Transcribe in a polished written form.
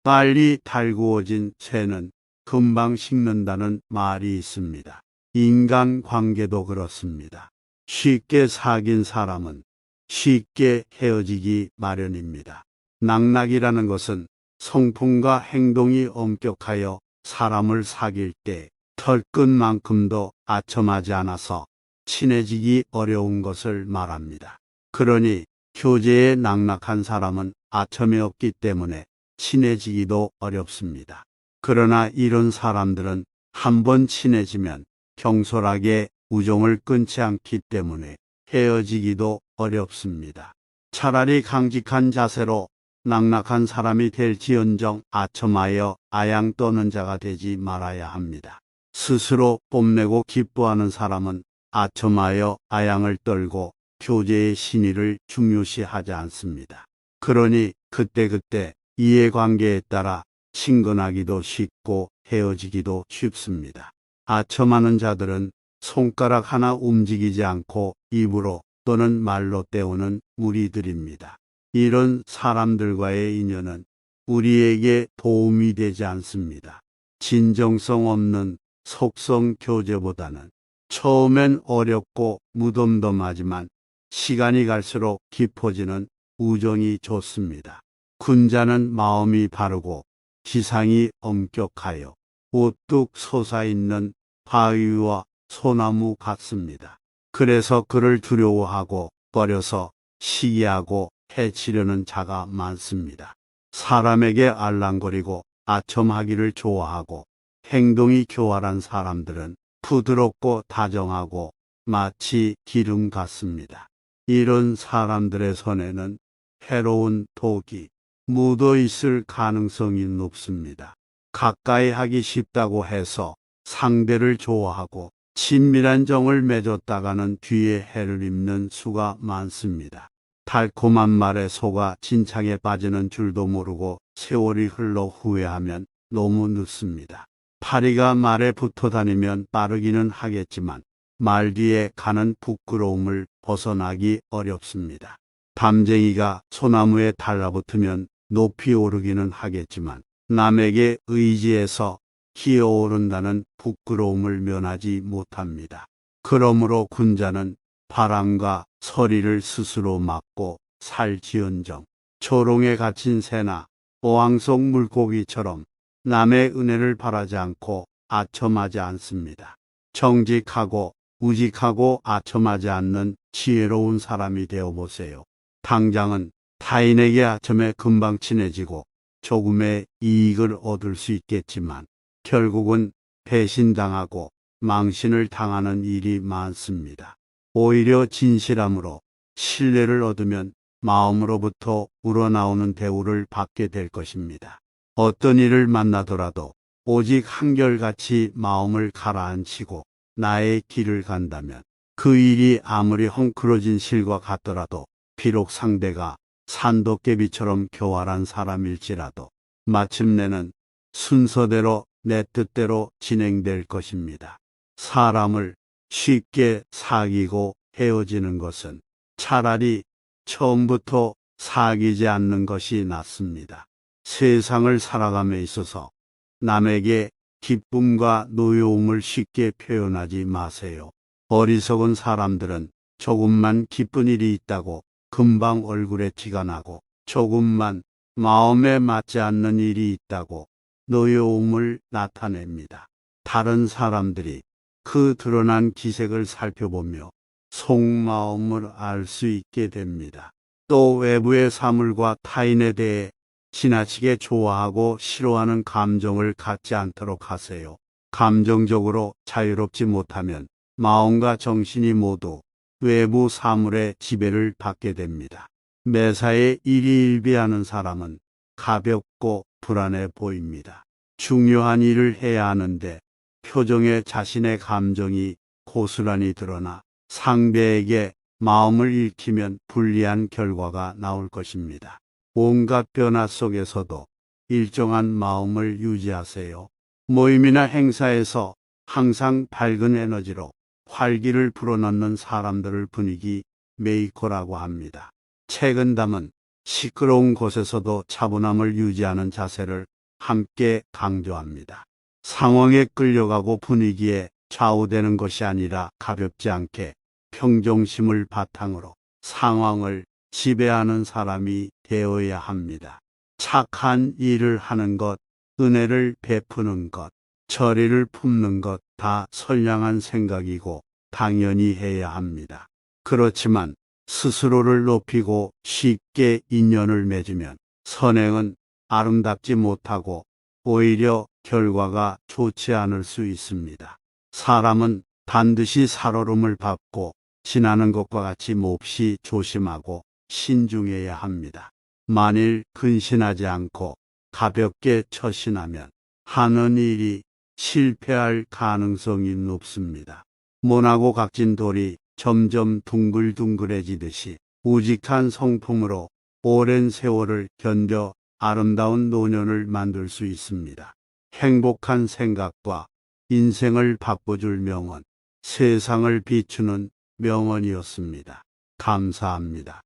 빨리 달구어진 새는 금방 식는다는 말이 있습니다. 인간 관계도 그렇습니다. 쉽게 사귄 사람은 쉽게 헤어지기 마련입니다. 낙낙이라는 것은 성품과 행동이 엄격하여 사람을 사귈 때 털끝만큼도 아첨하지 않아서 친해지기 어려운 것을 말합니다. 그러니 교제에 낙낙한 사람은 아첨이 없기 때문에 친해지기도 어렵습니다. 그러나 이런 사람들은 한번 친해지면 경솔하게 우정을 끊지 않기 때문에 헤어지기도 어렵습니다. 차라리 강직한 자세로 낙낙한 사람이 될지언정 아첨하여 아양 떠는 자가 되지 말아야 합니다. 스스로 뽐내고 기뻐하는 사람은 아첨하여 아양을 떨고 교제의 신의를 중요시하지 않습니다. 그러니 그때그때 이해관계에 따라 친근하기도 쉽고 헤어지기도 쉽습니다. 아첨하는 자들은 손가락 하나 움직이지 않고 입으로 또는 말로 때우는 무리들입니다. 이런 사람들과의 인연은 우리에게 도움이 되지 않습니다. 진정성 없는 속성 교제보다는 처음엔 어렵고 무덤덤하지만 시간이 갈수록 깊어지는 우정이 좋습니다. 군자는 마음이 바르고 기상이 엄격하여 우뚝 솟아있는 바위와 소나무 같습니다. 그래서 그를 두려워하고 꺼려서 시기하고 해치려는 자가 많습니다. 사람에게 알랑거리고 아첨하기를 좋아하고 행동이 교활한 사람들은 부드럽고 다정하고 마치 기름 같습니다. 이런 사람들의 손에는 해로운 독이 묻어 있을 가능성이 높습니다. 가까이 하기 쉽다고 해서 상대를 좋아하고 친밀한 정을 맺었다가는 뒤에 해를 입는 수가 많습니다. 달콤한 말에 속아 진창에 빠지는 줄도 모르고 세월이 흘러 후회하면 너무 늦습니다. 파리가 말에 붙어 다니면 빠르기는 하겠지만 말 뒤에 가는 부끄러움을 벗어나기 어렵습니다. 담쟁이가 소나무에 달라붙으면 높이 오르기는 하겠지만 남에게 의지해서 기어오른다는 부끄러움을 면하지 못합니다. 그러므로 군자는 바람과 서리를 스스로 막고 살지언정 조롱에 갇힌 새나 어항 속 물고기처럼 남의 은혜를 바라지 않고 아첨하지 않습니다. 정직하고 우직하고 아첨하지 않는 지혜로운 사람이 되어보세요. 당장은 타인에게 아첨해 금방 친해지고 조금의 이익을 얻을 수 있겠지만 결국은 배신당하고 망신을 당하는 일이 많습니다. 오히려 진실함으로 신뢰를 얻으면 마음으로부터 우러나오는 대우를 받게 될 것입니다. 어떤 일을 만나더라도 오직 한결같이 마음을 가라앉히고 나의 길을 간다면 그 일이 아무리 헝클어진 실과 같더라도 비록 상대가 산도깨비처럼 교활한 사람일지라도 마침내는 순서대로 내 뜻대로 진행될 것입니다. 사람을 쉽게 사귀고 헤어지는 것은 차라리 처음부터 사귀지 않는 것이 낫습니다. 세상을 살아감에 있어서 남에게 기쁨과 노여움을 쉽게 표현하지 마세요. 어리석은 사람들은 조금만 기쁜 일이 있다고 금방 얼굴에 티가 나고 조금만 마음에 맞지 않는 일이 있다고 노여움을 나타냅니다. 다른 사람들이 그 드러난 기색을 살펴보며 속마음을 알 수 있게 됩니다. 또 외부의 사물과 타인에 대해 지나치게 좋아하고 싫어하는 감정을 갖지 않도록 하세요. 감정적으로 자유롭지 못하면 마음과 정신이 모두 외부 사물의 지배를 받게 됩니다. 매사에 일희일비하는 사람은 가볍고 불안해 보입니다. 중요한 일을 해야 하는데 표정에 자신의 감정이 고스란히 드러나 상대에게 마음을 읽히면 불리한 결과가 나올 것입니다. 온갖 변화 속에서도 일정한 마음을 유지하세요. 모임이나 행사에서 항상 밝은 에너지로 활기를 불어넣는 사람들을 분위기 메이커라고 합니다. 책은 담은 시끄러운 곳에서도 차분함을 유지하는 자세를 함께 강조합니다. 상황에 끌려가고 분위기에 좌우되는 것이 아니라 가볍지 않게 평정심을 바탕으로 상황을 지배하는 사람이 되어야 합니다. 착한 일을 하는 것, 은혜를 베푸는 것, 절의를 품는 것 다 선량한 생각이고 당연히 해야 합니다. 그렇지만 스스로를 높이고 쉽게 인연을 맺으면 선행은 아름답지 못하고 오히려 결과가 좋지 않을 수 있습니다. 사람은 반드시 살얼음을 밟고 지나는 것과 같이 몹시 조심하고 신중해야 합니다. 만일 근신하지 않고 가볍게 처신하면 하는 일이 실패할 가능성이 높습니다. 모나고 각진 돌이 점점 둥글둥글해지듯이 우직한 성품으로 오랜 세월을 견뎌 아름다운 노년을 만들 수 있습니다. 행복한 생각과 인생을 바꿔줄 명언, 세상을 비추는 명언이었습니다. 감사합니다.